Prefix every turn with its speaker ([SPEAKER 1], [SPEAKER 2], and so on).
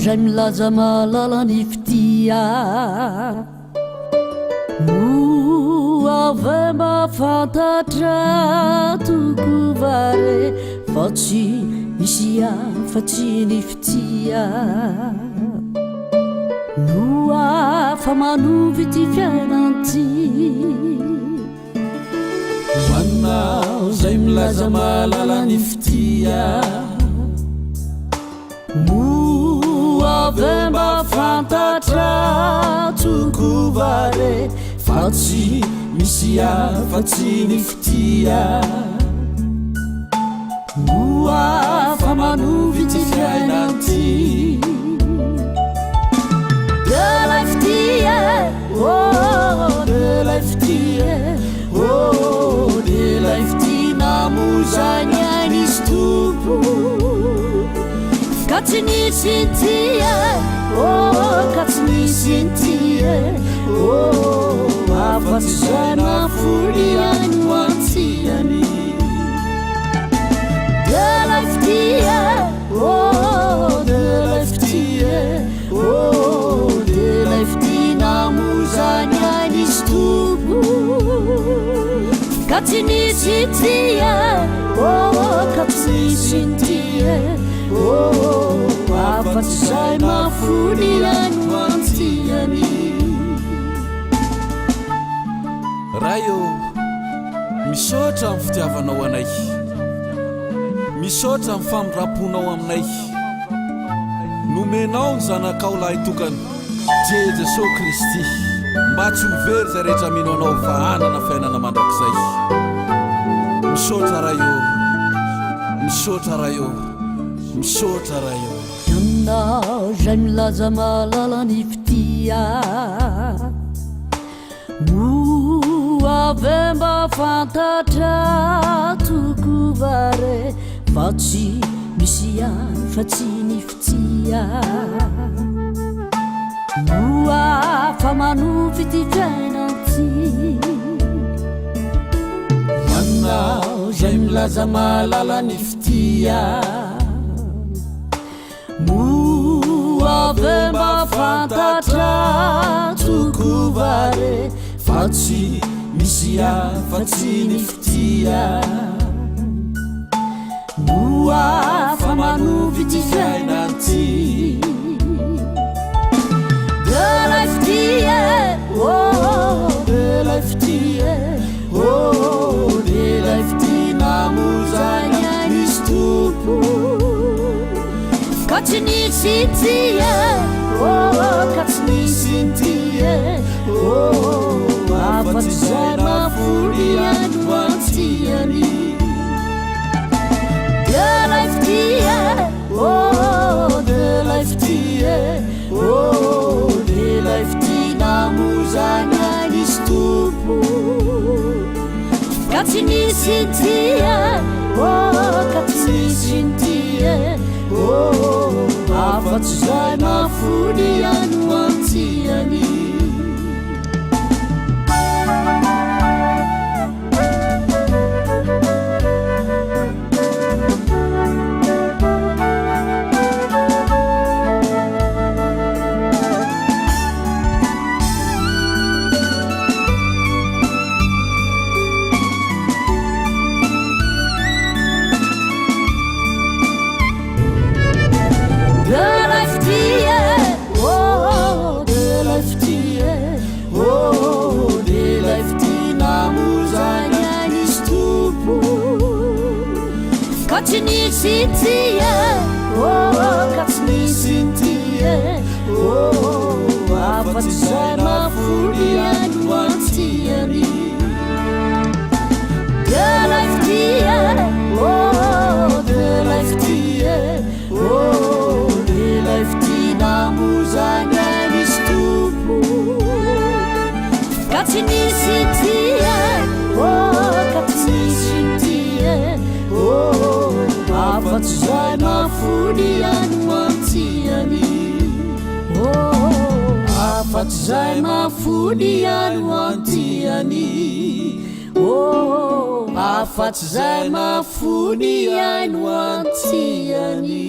[SPEAKER 1] zay milaza malalany fitia no avy mahafantatra tokovare fa tsy misy afa-tsy ny fitia no afa manovy ty fiainanty hoanao zay milaza malalany fitia no avy mahafantatra tokovare fa tsy misy afa-tsy ny fitia no afa manovy ty fiainanty de la fitia oh de la fitia oh de la fitia namozany anisy tompo ka tsy nisy ntia oh ka tsy nisy ntia oh afa-tsy zay mafody any hoantiany de la fitia oh de la fitia oh de la fitia namozany anisy tompo ka tsy nisy ntia oh ka tsy nisy ntia oh afa-tsy zay mafody any hoantiany
[SPEAKER 2] raio misaotra amin'ny fitiavanao anay misaotra amin'ny famindram-ponao aminay nomenao ny zanakao lahy tokany je Jesosy Kristy mba tsy hovery zay rehetra mino anao fa hanana fiainana mandrakizay misaotra raio misaotra raio misaotra raio
[SPEAKER 1] aminao zay milaza malalany fitia no avy mahafantatra tokovare fa tsy misy afa-tsy ny fitia no afa manovy ty fiainanty hoanao zay milaza malalany fitia no avy mahafantatra tokovare fa tsy misy afa-tsy ny fitia no afa manovy ty fiainanty de la fitia oh de la fitia oh de la fitia namozany anisy tompo ka tsy nisy ntia oh ka tsy nisy ntia oh afa-tsy zay mafody any hoantiany de la fitia oh de la fitia oh de la fitia namozany anisy tompo ka tsy nisy ntia oh ka tsy nisy ntia oh afa-tsy zay mafody any hoantiany ka tsy nisy ntia oh ka tsy nisy ntia oh afa-tsy zay mafody any hoantiany de la fitia oh de la fitia oh de la fitia namozany anisy tompo ka tsy nisy ntia oh ka tsy nisy ntia oh afa-tsy zay mafody any hoantiany oh afa-tsy zay mafody any hoantiany oh afa-tsy zay mafody any hoantiany